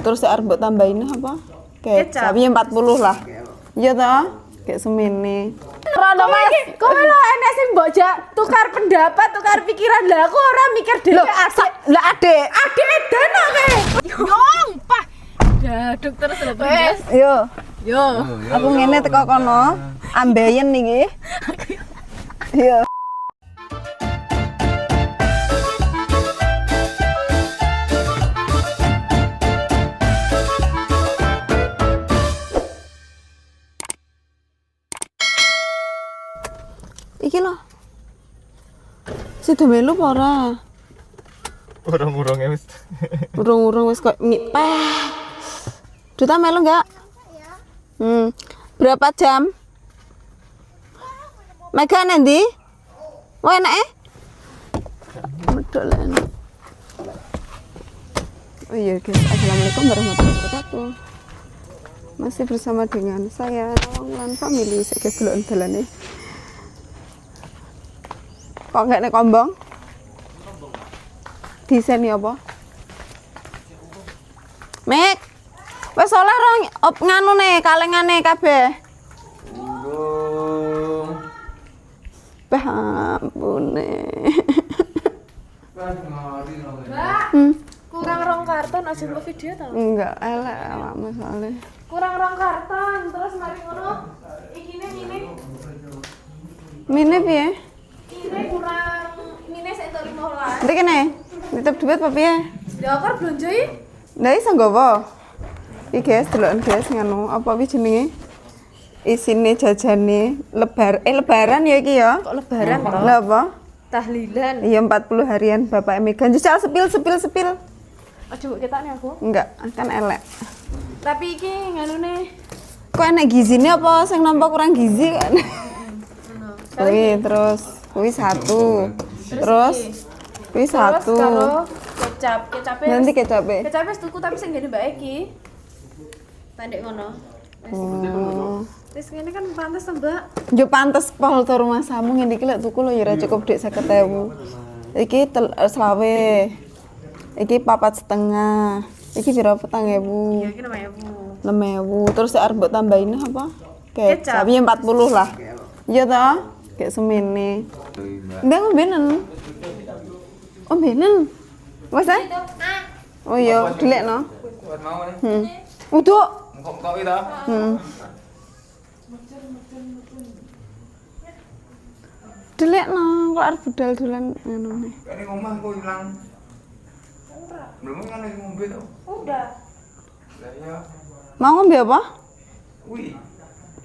Terus arep mbok tambahin apa? Kecap. Ya 40 lah. Iya toh? Kayak semene. Rono Mas, kowe lho enek sing mbok jak tukar pendapat, tukar pikiran. Lah aku ora mikir dhewe asik. Lah adek. Adek edan kowe. Yong, pah. Daduk terus lho, Prinses. Yo. Aku ngene teko kono. Ambeien iki. Yo. Iki lho. Sido melu apa ora? Urung-urungnya wis. Urung-urung wis kok mipeh. Duta melu enggak? Berapa jam? Mega nanti? Wah enak Betul enak. Oh iya guys, assalamualaikum warahmatullahi wabarakatuh. Masih bersama dengan saya Nawang Family. Saya guys dulu andalan nih. Kok nggak nek kombong? Desainnya apa? Mek, wes oleh rong nganu nih kalengane kabeh. Urung. Bah ampune. Kurang rong karton aja mbok video to. Enggak, elek awakmu soalnya. Kurang rong karton terus mari ngono ikine ngene. Mine piye? Ini kurang minus itu 15. Ndek kene. Nitip duit apa piye? Ya kok blonjo iki? Lah iso nggowo. Iki guys, deloken guys nganu apa wi jenenge? Isine jajane lebaran ya iki ya. Kok lebaran to? Lah apa? Tahlilan. Iya 40 harian Bapak Megan. Jajal sepil. Aja mbok ketakne aku. Enggak, kan elek. Tapi iki nganune Kok enek gizine apa sing nampa kurang gizi kan? Kuwi terus kuwi satu. Terus kuwi satu. karo kecap. Kecape. Nanti kecape. Kecape wis tuku tapi sing ngene Mbak Eki. Tandek ngono. Oh. Terus ngene kan pantes to, Mbak. Yo pantes pol to rumah samu ngene iki lek tuku lho ya ora cukup dik 50.000. Iki selawe. Iki 4,5. Iki pira 4.000? Ya iki 6.000. 6.000. Terus arep mbok tambahin apa? Kecap. Ya 40 lah. Iya toh? Kayak semene. Ndang ngombenen. Ombenan. Wes ah? Oh iya, dilekno. Buat mau nih. Uduk. Kok itu? Dilekno kok arep budal dolan ngono nih. Ini ngomong kok hilang. Belum kan lagi ngombe tuh. Udah. Lah ya. Mau ngombe apa? Wih.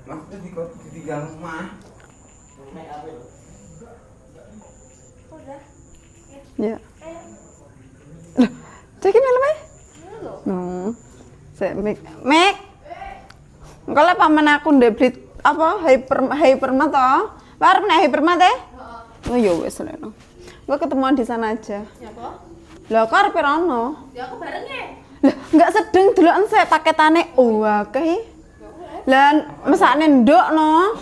Maksudnya ditinggal rumah. Udah. Ya. Loh, cek melu wae. No. Sek Mek. Engko lek paman aku ndek blit apa hypermat to? Arep nek hypermat e? Oh ya wis leno. Gua ketemuan di sana aja. Ya kok? Lah kok arep rono? Ya aku barenge. Lah enggak sedeng deloken sik paketane akeh. Lah mesakne nduk no.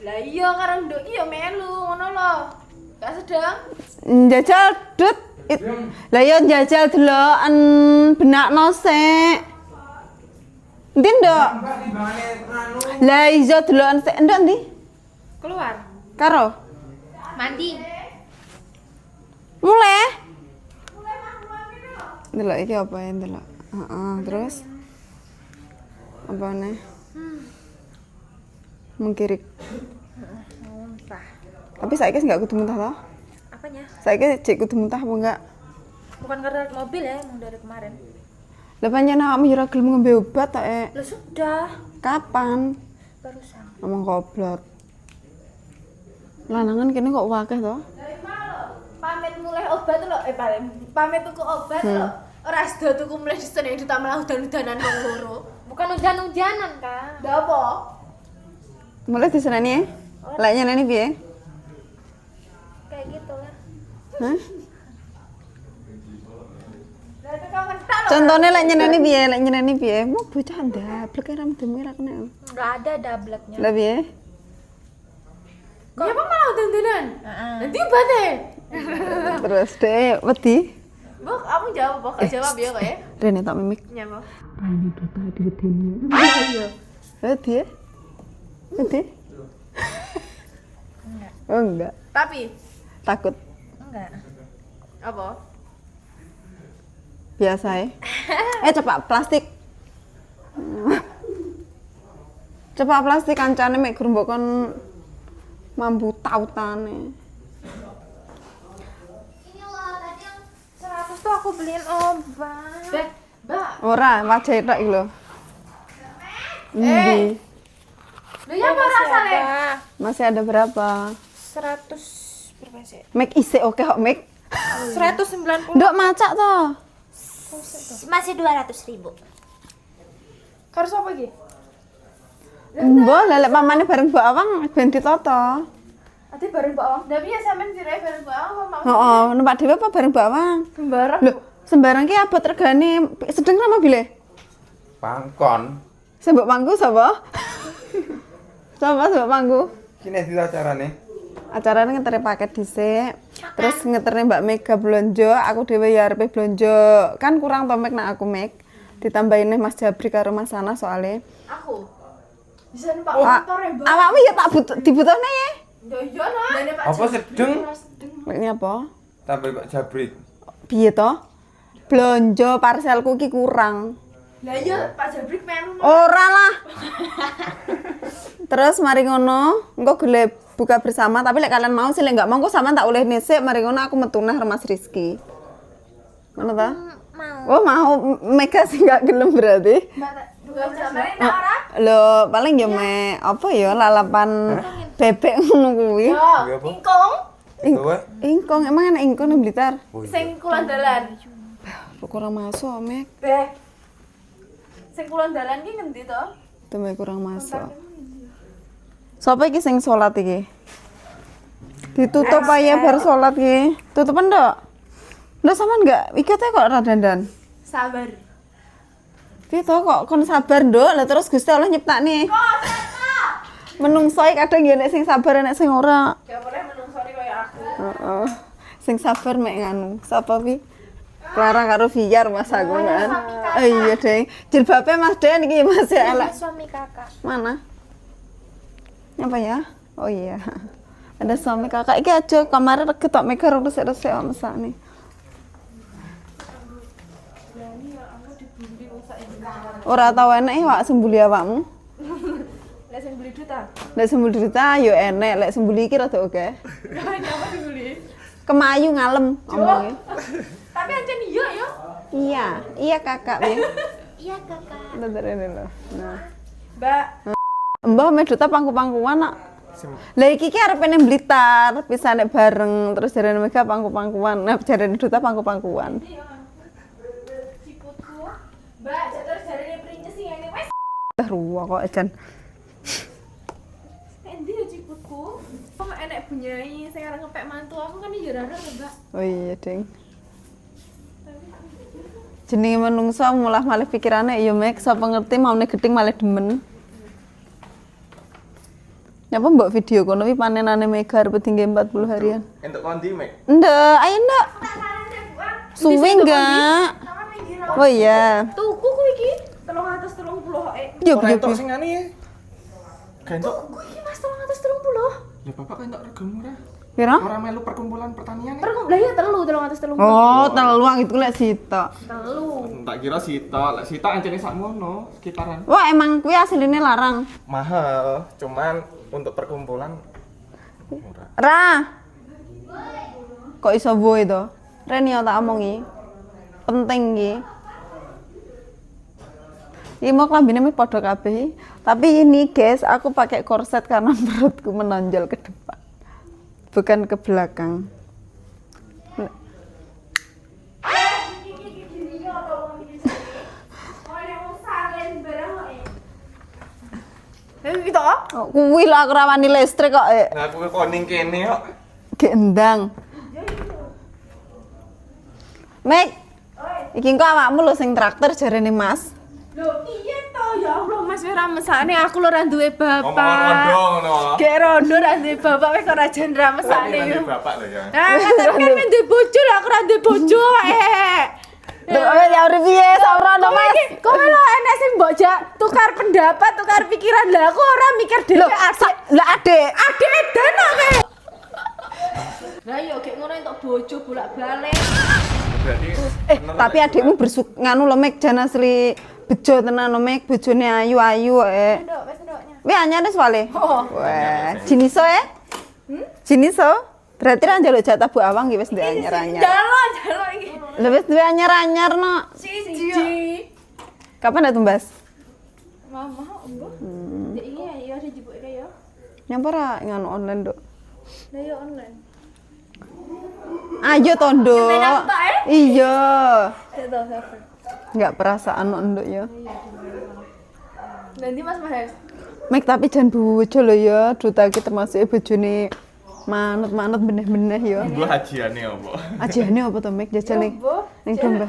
Lah iya karo nduk iki ya melu ngono lho. Gak sedang. Njajal dut. Lah ya njajal deloken benakno sik. Ndi nduk? Lah iso deloken sik nduk ndi? Keluar. Karo Mandi. mulai. Delok iki apa ya delok. Heeh, terus apa nih? Mengkirik. Muntah. Tapi saiki enggak kudu muntah toh? Apanya? Saiki cek kudu muntah apa enggak? Bukan karena mobil ya, emang dari kemarin. Lah pancen awakmu yo ora gelem ngombe obat ta, Lah sudah. Kapan? Barusan. Ngomong goblok. Lanangan kene kok wakeh to? Dari mana lo? Pamit mulai obat lo, pamit tuku obat lo. Ora sedo tuku mulai disen yang ditambah udan-udanan wong loro. Bukan udan-udanan, Kak. Lah apa? Mulai diseneni ya? Lek nyeneni piye? Kayak gitu lah. Hah? Lah itu kau ngentak lo. Contohnya lek nyeneni piye? Mau bocah ndablek ra medeme ra kena. Enggak ada dableknya. Lah piye? Ya apa malah udan-udanan? Nanti obatnya. Terus deh wedi. Mbok, kamu jawab apa? Gak jawab ya kok ya? Rene tak mimik. Nyapa? Rene duta diwedeni. Iya. Dia? Dia? Enggak. Oh enggak. Tapi Takut. enggak. Apa? Biasa ya. Cepak plastik. Cepak plastik kancane mek gur mbok kon mambu tautane. Ini loh tadi yang 100 tuh aku beliin obat. Mbak. Ora, wajah tok iki lho. Endi? Loh ya apa rasanya? Masih ada berapa? 100 berapa sih? Make isik oke kok make. 190. Ndok macak to. Masih 200.000. Harus apa iki? Mbok lelek pamane bareng Mbak Awang ben ditoto. Ati bareng Mbak Awang. Tapi ya sampean dirai bareng Mbak Awang apa mau? Heeh, numpak dhewe apa bareng Mbak Awang? Sembarang. Lho, sembarang ki abot regane sedeng ra mobile? Pangkon. Sing mbok pangku sapa? Sapa mbok pangku? Kini di acarane. Acarane ngeteri paket dhisik. Terus ngeterne Mbak Mega blonjo, aku dhewe ya arepe blonjo. Kan kurang to mek nek aku mek. Ditambahin nih Mas Jabri karo Mas Sana soalnya. Aku. Bisa numpak motor ya, Mbak. Awakmu ya tak dibutuhne ya. Ya iya lah. Apa sedeng? Ini apa? Tambah Pak Jabrik. Piye to? Blonjo parselku ki kurang. Lah iya Pak Jabrik melu. Ora lah. Terus mari ngono, engko gele buka bersama, tapi lek kalian mau sih lek enggak mau engko sampean tak oleh nesek mari ngono aku metu nang Mas Rizky. Ngono ta? Mau. Oh, mau Mega sih enggak gelem berarti. Mbak buka bersama enak ora? Lho, paling ya me apa ya lalapan bebek ngono kuwi. Yo, Iya, apa? ingkong Kowe? Ingkong emang enak ingkong nang Blitar. sing kulon dalan. Kurang masuk, Mek. Beh. Sing kulon dalan ki ngendi to? Tembe kurang masuk. Sapa iki sing salat iki? Ditutup aja bar salat iki. Tutupan ndok? Ndok sampean enggak ikate kok ra dandan. Sabar. Piye to kok kon sabar ndok? Lah terus Gusti Allah nyiptakne. Menungso kadang ya nek sing sabar nek sing ora. Gak boleh menungsoni kaya aku. Heeh. Sing sabar mek nganu. Sapa pi? Clara karo Viar Mas aku kan. Oh iya, Deng. Jilbabe Mas Den iki masih elek. Suami kakak. Mana? Apa ya? Oh iya. Ada suami kakak. Iki aja kemarin ketok Mega resik-resik mesane. Ora tau enek wak sembuli awakmu. Lah sing beli duit ah. Lek sembuli cerita yo enek, lek sembuli iki rada oke. Nyapa dibeli? Kemayu ngalem ngomongnya. Tapi ancen iya ya. Iya, iya kakak ya. Iya kakak. Bentar ini loh. Nah. Mbak, Mbah meduta pangku-pangkuan nak. Lah iki ki arepe ning Blitar, pisane bareng terus jarene Mega pangku-pangkuan. Nah, jarene duta pangku-pangkuan. sikutku. Mbak, terus jarine princess sing ngene wes. Ruwa kok ejan. Endi ya sikutku? Kok enek bunyai sing arep ngepek mantu aku kan ya ora Mbak. Oh iya, Ding. Jenenge menungso mulah malih pikirane ya Mek, sapa ngerti maune gedeng malih demen. Nyapa mbok video kono wi panenane Mega arep tinggi 40 harian. Entuk kondi, Mek. Ndek, ayo ndek. Suwi enggak? Oh iya. Tuku ku iki 330 Yo Ora yo. entuk sing ngene ya. Gak entuk. Ku iki Mas 330. Ya Bapak kan entuk rega murah. Pira? Ora melu perkumpulan pertanian ya. Lah ya 330. Oh, teluang itu lek sitok. Tak kira Sita, lek Sita ancene sakmono, sekitaran. Wah, emang kuwi asline larang. Mahal, cuman untuk perkumpulan murah. Ra. Kok iso boy to? Ren yo tak omongi. Penting iki. Iki mau klambine meh padha kabeh. Tapi ini guys, aku pakai korset karena perutku menonjol ke depan. Bukan ke belakang. Itu Oh, kuwi lah aku rawani listrik kok. Nah, aku koning kene kok. Gendang. Mek. Iki engko awakmu lho sing traktor jarene Mas. Loh, iya toh ya Allah, Mas ora mesane aku lho ora duwe Ngomong bapak. rondo ngono. Gek rondo ora duwe bapak wis ora jan ra mesane Tapi yo. bapak lho ya. Ah, kan duwe bojo lah aku ora duwe bojo Lho ya urip piye sarono Mas. Kowe lho enek sing mbok tukar pendapat, tukar pikiran. Lah aku ora mikir dhewe Lho, lah Adik. Adik edan kowe. Lah yo gek ngono entuk bojo bolak-balik. Berarti Tapi adikmu nganu lho Mek jan asli bejo tenan lho Mek, bojone ayu-ayu Nduk, wis nduknya. Wi anyar wis wale. Oh. Wah, jiniso ya? Jiniso? Berarti ra njaluk jatah Bu Awang iki wis duwe anyar-anyar. Jaluk iki. Lho wis duwe anyar-anyar no. Siji. Kapan dak tumbas? Mama, embo. Dek iki ya ada jibuke ya. Nyamper ra nganu online, Dok. Lah yo online. Ayo tondo. Ngentenan tok, Iya. Sik to, server. Enggak perasaan no nduk ya. Nanti Mas Mahes. Mek tapi jangan bojo lho ya. Duta iki termasuk bojone manut-manut beneh-beneh ya. gua hajiane apa? Ajane apa to Mek jajal ning Bo. ning domba.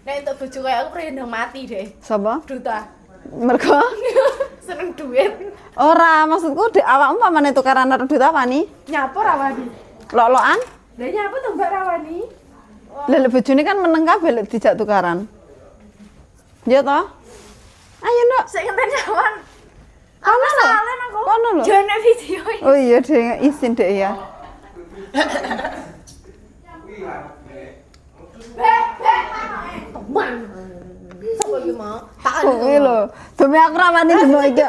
Nek entuk bojo kaya aku rendang mati deh. Sapa? Duta. Mergo Seneng duit. ora maksudku dek awakmu pamane tukaran karo duit apa nih? Nyapo rawani. Lok-lokan? Lah nyapo to Mbak rawani? Lah bojone kan meneng kabeh lek dijak tukaran. Ya toh? Ayo, Nduk. Sik ngenten jawan. Kono lho. Salen aku. Kono lho. Jane video iki. Oh iya, Dek, izin Dek ya. Sopo iki mau? Tak Kuwi lho. Demi aku ra wani dino iki.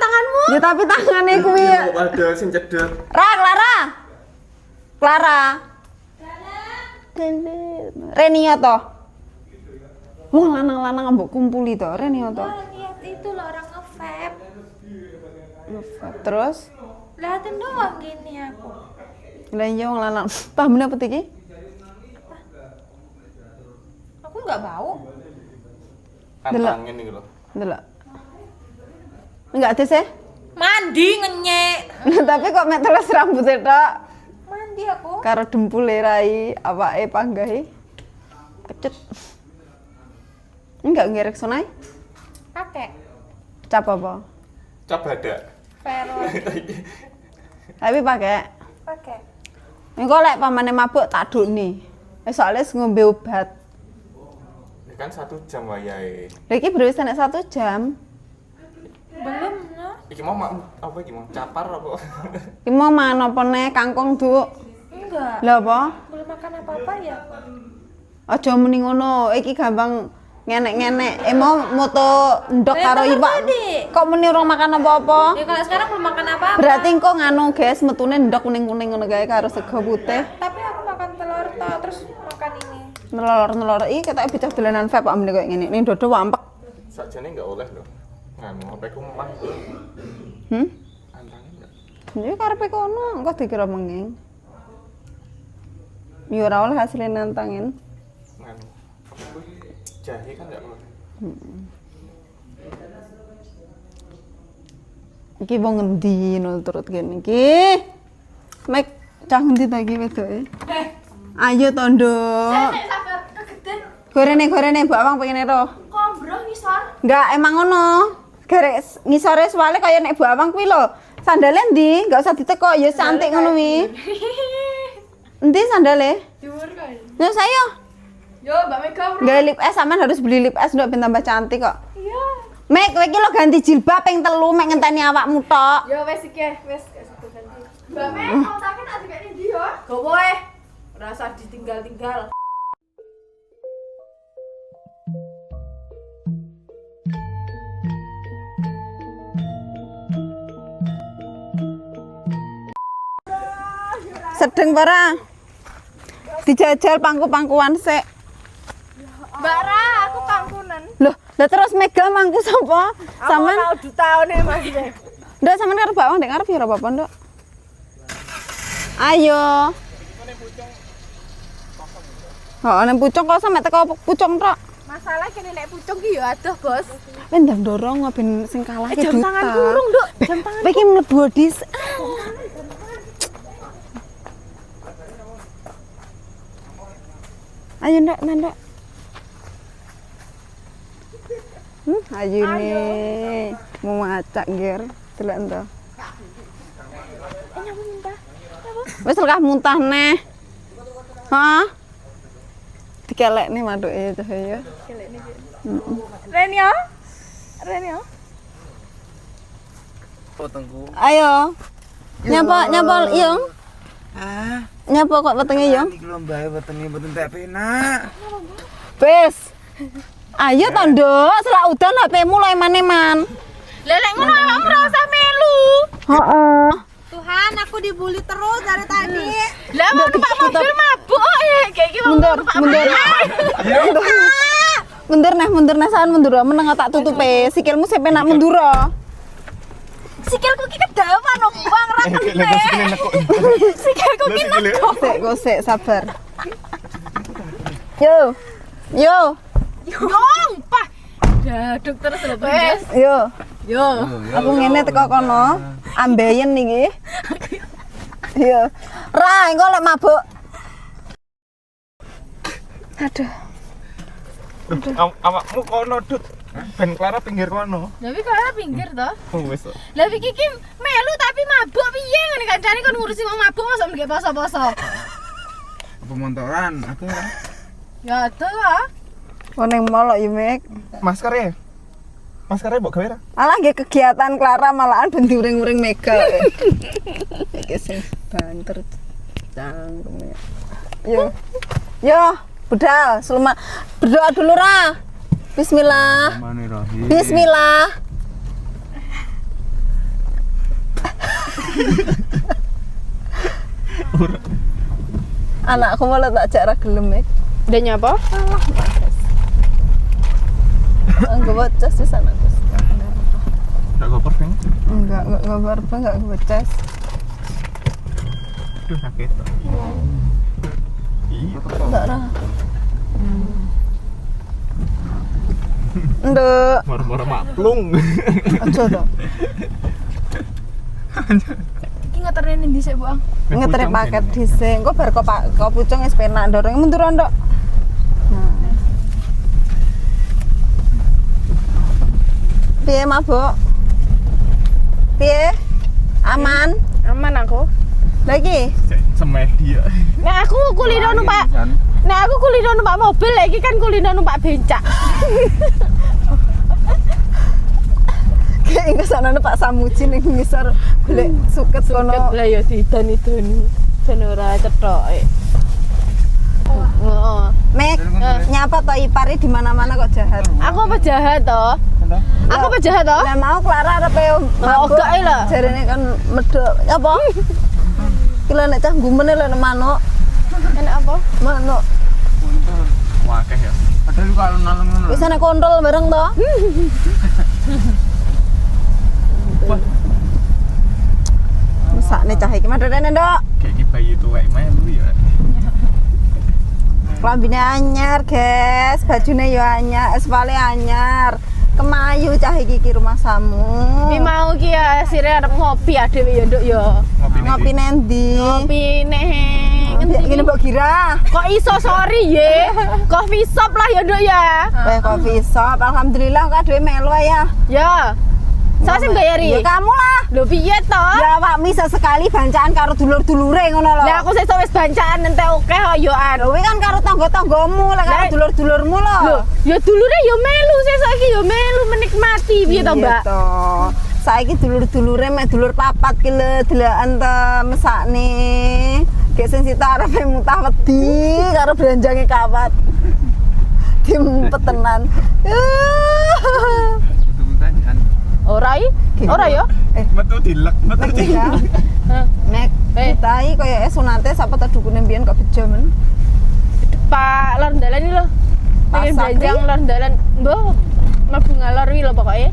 tanganmu. Ya tapi tangane kuwi. Kok ada sing cedek. Ra, Clara. Clara. Renia toh. Wong lanang-lanang mbok kumpuli toh, Renia toh. Lihat itu loh orang nge-vape. Terus Lihatin doang gini aku. lah iya wong lanang. Paham apa iki? Aku nggak bau. Antangin iki lho. Ndelok. Enggak ada sih. Mandi ngenyek. Tapi kok mek teles rambutnya tok. Mandi aku. Karo dempule rai awake panggahe. Kecut. Enggak ngerek sonai. Pakai. Cap apa? Coba ada. Peron. Tapi pakai. Pakai. Engko lek pamane mabuk tak dukni. Soalnya ngombe obat. Ya kan 1 jam wayahe. Lha iki berwis nek 1 jam. Belum no. Iki mau apa iki mau capar apa? Iki mau mangan apa nek kangkung, Duk? Enggak. Lha apa? Belum makan apa-apa ya. Aja muni ngono, iki gampang ngenek-ngenek. Mau moto ndok karo Tadi. iwak. Kok muni ora makan apa-apa? Ya kalau sekarang belum makan apa-apa. Berarti engko nganu, guys, metune ndok kuning-kuning ngono kae karo sego putih. Tapi aku makan telur toh, terus makan ini. Nelor-nelor iki ketoke bocah dolanan vape kok muni koyo ngene. Ning dodo wampek. Sakjane enggak oleh lho. Nganu apa iku mah. Antangin enggak? Ya karepe kono, engko dikira menging. Ya ora oleh hasilnya nantangin. Nganu. Apa iku? Jahe kan enggak oleh. Iki wong ngendi nul turut kene iki? Mek cah ngendi ta iki wedoke? Ayo tondo. Nek sabar kegeden Gorene Mbak Awang pengen ero. kombro ngisor. Enggak emang ngono. Garek ngisore soalnya kaya nek Mbak Awang kuwi lho. Sandale ndi? Enggak usah diteko ya cantik ngono wi. Endi sandale? Dhuwur kae. Yo saya. Yo Mbak Mega. Gawe lip es sampean harus beli lip es ndok ben tambah cantik kok. Iya. Mek kowe iki lho ganti jilbab ping 3 mek ngenteni awakmu tok. Yo wis iki wis ganti. Mbak Meg mau take tak dikene ndi yo? Gowo rasa ditinggal-tinggal. Sedeng para. Dijajal pangku-pangkuan sik. Mbak Ra, aku pangkunan. Loh, lah terus Mega mangku sapa? Sampean Mau dutaone Mas. ndak sampean karo Mbak Wang ndek ngarep ya ora apa-apa, Nduk. Ayo. Oh, nek pucung kok sampe teko pucung tok. Masalah kene nek pucung ki yo adoh, Bos. Ben ndang dorong ben sing kalah ki Jam tangan kurung, Nduk. Jam tangan. Kowe iki mlebu dis. Ayo ndak, Nduk. Ayu nih. Mau macak ger. Delok ento. Nyamu muntah. Wis lekah muntah neh. Hah? Dikelek nih maduke cahaya. Ren ya? Ren ya? Potongku. Ayo. Nyapa Yung. Ah, Nyapa kok wetenge Yung? iki lho mbae wetenge mboten tak penak. Wis. Ayo to, Nduk, selak udan HP-mu lo eman-eman. Lelek ngono awakmu ora usah melu. Heeh. Tuhan, aku dibully terus dari tadi. Lah mau numpak mobil mabuk kayak iki mau Mundur, numpak mundur. Mundur neh saen mundur. Meneng tak tutupe. Sikilmu sepe nak mundur. sikilku ki kedawan no bang ra kempes. Sikilku ki nekok. Sik, sabar. Yo. Yong, Pak. Daduk terus lho, Wes. Yo. Aku ngene teko kono. Ambeien niki. Yo. Ra, engko lek mabuk. Aduh. Awakmu kono Dut. Ben Clara pinggir kono. Lah iki kok pinggir to? Oh wis. Lah iki ki melu tapi mabuk piye ngene kancane kon ngurusi wong mabuk mosok nggih poso-poso. Pemontoran aku. Ya tuh ah. Oh ning mall yo, Mek. Maskernya mbok gawe ra? Alah nggih kegiatan Clara malahan ben diuring-uring Mega. Iki sing banter cangkem. Yo, budal, selamat berdoa dulu ra. Bismillah. Bismillahirrahmanirrahim. Bismillah. Anakku malah tak jak ra gelem, Mek. Udah nyapa? Enggak bocas di sana, Gus. Enggak gopor, Bang. Enggak apa-apa, enggak bocas. Aduh sakit. Iya, Enggak ra. Nduk. moro-moro maklung. Aja to. Iki ngeterene ndi sik, Bu Ang? Ngetere paket dhisik. Engko bar kok pucung wis penak ndorong mundur ndok. Nah. Piye mabuk? Piye? Aman? Aman aku. Lagi? Semedi ya. Nek aku kulino numpak. Nek aku kulino numpak mobil, lagi kan kulino numpak bencak. Kayak kesana Pak Samuji ning ngisor golek suket kono. Lah ya didan-idani. Ben ora cethoke. Heeh. Mek, nyapa to ipare di mana-mana kok jahat. Aku apa jahat toh? Aku apa jahat toh? Lah mau Clara arepe mabuk. Ogak ae lah. Jarene kan medhok. Apa? Kilo nek cah gumene lho nek manuk. Enak apa? Manuk. Wakeh ya. Padahal kalau nalem ngono. Wis ana kontrol bareng to. Mesakne cah iki madharene, Ndok. Kayak iki bayi tuwek melu ya. Klambine anyar, guys. Bajune yo anyar, espale anyar. Kemayu cah iki rumah samu. Ki mau ki ya sire arep ngopi adewe ya, Nduk ya. Ngopi nendi? Ngopi nek Ngene Mbok Gira. kok iso sorry ye. Coffee shop lah ya, Nduk ya. Coffee shop. Alhamdulillah kok dhewe melu ya. Ya. Saya sing bayari. Ya kamu lah. Lho piye to? Ya awakmu sesekali bancaan karo dulur-dulure ngono lho. Lah aku sesuk wis bancaan entek akeh kok yo an. Lho kuwi kan karo tangga-tanggamu, lek karo Lah- dulur-dulurmu lho. Lho, ya dulure yo melu sesuk iki yo melu menikmati piye to, Mbak? to. Saiki dulur-dulure mek dulur papat ki lho delakan te mesakne. Gek sing sita arepe mutah wedi karo branjange kawat. Dimpet tenan. Ora ya? Metu dilek, metu dilek. Hah. Mek, ditai kaya sunate sapa ta dukune mbiyen kok bejo men. Pak lor dalan iki lho. Pengen Pasar banjang iki? lor dalan. Mbah, mlebu ngalor iki lho pokoke.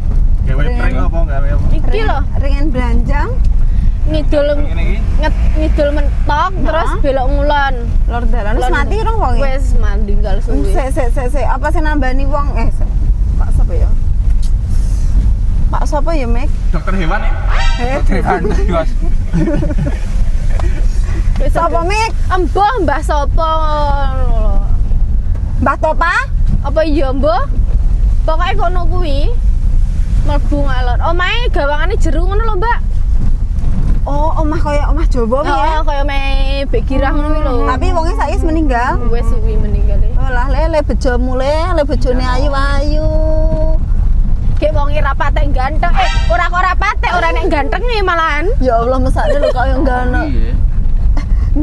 Gawe prank apa gawe apa? Iki lho, Ringen belanjang ngidul Ngene iki. ngidul mentok terus belok ngulon. lor dalan wis Lor- mati rong wong. Wis mandinggal suwe. Sik, apa sih nambani wong? Pak sapa ya? Pak sapa ya, Mek? Dokter hewan ya? Dokter hewan. Jos. Wis Sapa, Mek? Mbah, Mbah sapa? Mbah Topa? Apa iya, Mbah? Pokoknya kono kuwi mlebu ngalor. Omahe gawangane jero ngono lho, Mbak. Oh, omah kaya omah Jawa piye? Oh, kaya me Mbek Girah ngono kuwi lho. Tapi wonge saiki wis meninggal. wis suwi meninggal. Oh lah le bojo mule, le bojone ayu-ayu. Kayak wonge ra patek ganteng. Ora patek, ora nek gantenge malahan. Ya Allah, mesake lho kaya ngono. Iya.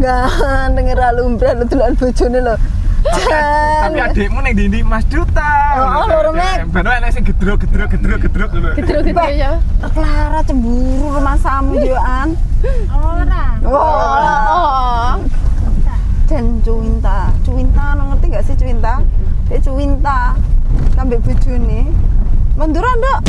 Ganteng ra lumrah lho dolan bojone lho. Tapi adikmu ning ndi Mas Duta. Oh, lho, Mek. Ben enek sing gedruk lho. Gedro-gedro ya. Clara cemburu rumah samu joan. Ora. Oh. Dan Cuwinta ngerti gak sih Cuwinta? Cuwinta kambek bojone. Munduran, Dok.